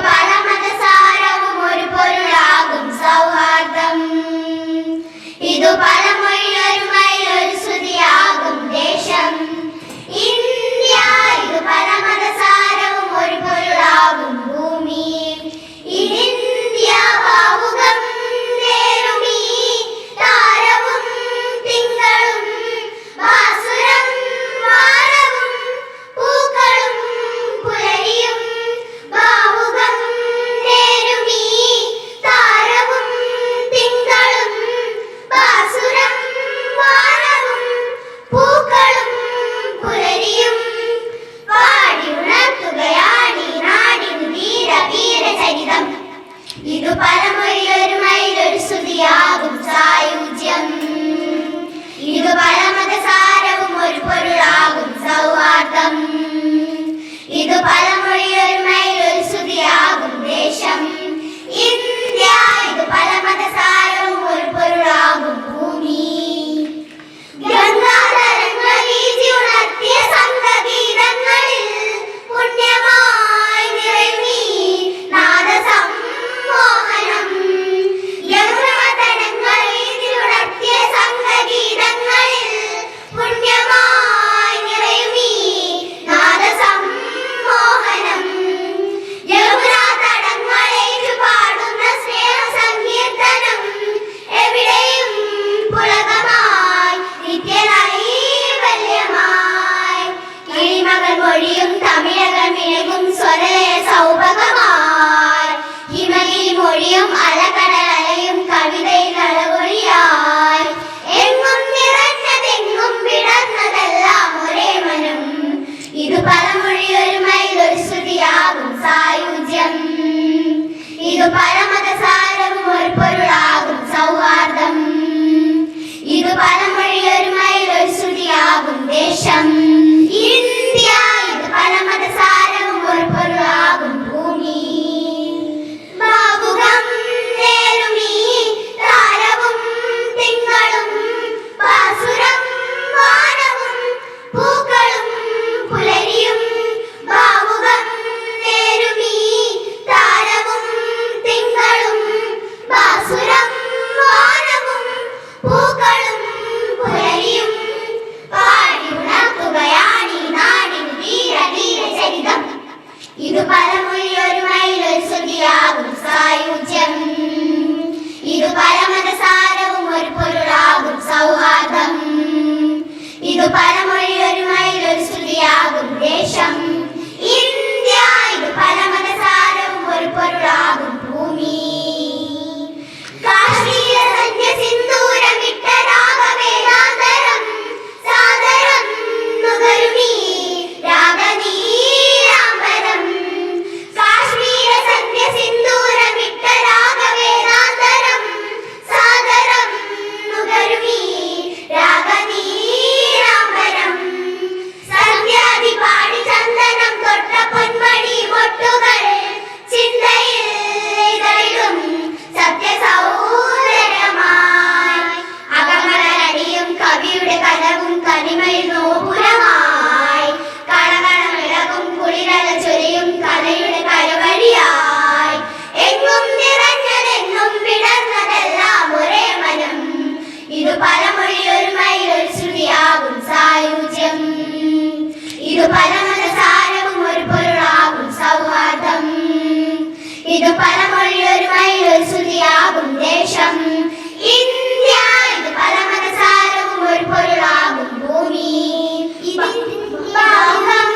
പരമതസാരവും ഒരു പൊരുളാകും സൗഹാർദ്ദം. ഇതു പരമൊഴിയൊരുമയിൽ ഒരു ശ്രുതിയാകും ദേശം ഇന്ത്യ. ഇതു പരമതസാരവും ഒരു പൊരുളാകും ഭൂമി. ഇന്ത്യ ഭാവുകം നേരുമീ താരവും തിങ്കളും ഭാസുരം വാനവും പൂക്കളും പുലരിയും. ഭാവുകം നേരുമീ താരവും തിങ്കളും ഭാസുരം വാനവും പൂക്കളും പുലരിയും. പാടി ഉണർത്തുകയാണീ നാടിനു വീരചരിതം. ഇതു പരമൊഴിയൊരുമയിൽ ഒരു ശ്രുതിയാകും സായുജ്യം. ഇതു പരമതസാരവും ഒരു പൊരുളാകും സൗഹാർദ്ദം. ഇതു പരമൊഴിയൊരുമയിൽ ഒരു ശ്രുതിയാകും ദേശം ഇന്ത്യ. ഇതു പരമതസാരവും ഒരു പൊരുളാകും ഭൂമി. ഗംഗാധരങ്ങൾ വീശി ഉണർത്തിയ സംഘഗീതങ്ങളിൽ പുണ്യമായി നിറയുമീ നാദസമ്മോഹനം. യമുനാതടങ്ങൾ വീശി ഉണർത്തിയ സംഘഗീതങ്ങളിൽ പുണ്യമായി നിറയുമീ നാദസമ്മോഹനം. യമുനാതടങ്ങളേറ്റു പാടുന്ന സ്നേഹസങ്കീർത്തനം എവിടെയും പുളകമായി നിത്യനൈവല്യമായി. കിളിമകൾ മൊഴിയും തമിഴകൾ മിഴകും സ്വരലയ സൗഭഗമായി. ഹിമഗിരി മൊഴിയും അലകടലയും കവിതയിൽ അളകൊഴിയായി. എങ്ങും നിറഞ്ഞതെങ്ങും വിടർന്നതെല്ലാം ഒരേ മനം. ഇതു പരമൊഴിയൊരുമയിൽ ഒരു ശ്രുതിയാകും സായുജ്യം. ഇതു പരമതസാരവും ഒരു പൊരുളാകും സൗഹാർദ്ദം. ഇതു പരമൊഴിയൊരുമയിൽ ഒരു ശ്രുതിയാകും ദേശം ഇന്ത്യ. ഇതു പരമതസാരവും ഒരു പൊരുളാകും ഭൂമി. ഭാവുകം നേരുമീ താരവും തിങ്കളും ഭാസുരം വാനവും പൂക്കളും പുലരിയും. ഭാവുകം നേരുമീ താരവും തിങ്കളും ഭാസുരം വാനവും പൂക്കളും പുലരിയും. പാടി ഉണർത്തുകയാണീ നാടിനു വീരചരിതം. ഇതു പരമൊഴിയൊരുമയിൽ ഒരു ശ്രുതിയാകും സായുജ്യം. ഇതു പരമതസാരവും ഒരു പൊരുളാകും സൗഹാർദ്ദം. ഇതു പരമൊഴിയൊരുമയിൽ ഒരു ശ്രുതിയാകും ദേശം ഇന്ത്യ. ഇതു പരമതസാരവും ഒരു പൊരുളാകും ഭൂമി. കാശ്മീര സന്ധ്യ സിന്ദൂരമിട്ട രാഗവേദാന്തരം സാദരം നുകരുമീ രാഗനീലാംബരം. കാശ്മീര സന്ധ്യ സിന്ദൂരമിട്ട രാഗവേദാന്തരം സാദരം നുകരുമീ രാഗനീലാംബരം. സന്ധ്യാദി പാടി ചന്ദനം തൊട്ട പൊന്മണി മൊട്ടുകൾ ചിന്തയിൽ ഇതളിടും സത്യസൗന്ദര്യമായി. അകമലടിയും കവിയുടെ കലവും തനിമയിൽ നോപുരമായി. കളകളമിളകും കുളിരല ചൊരിയും കലയുടെ കരവഴിയായി. എങ്ങും നിറഞ്ഞതെങ്ങും വിടർന്നതെല്ലാം ഒരേ മനം. ഇതു പരമൊഴിയൊരുമയിൽ ഒരു ശ്രുതിയാകും സായുജ്യം. ഇതു പരമതസാരവും ഒരു പൊരുളാകും സൗഹാർദ്ദം. ഇതു പരമൊഴിയൊരുമയിൽ ഒരു ശ്രുതിയാകും ദേശം ഇന്ത്യ. ഇതു പരമതസാരവും ഒരു പൊരുളാകും ഭൂമി. ഭാവുകം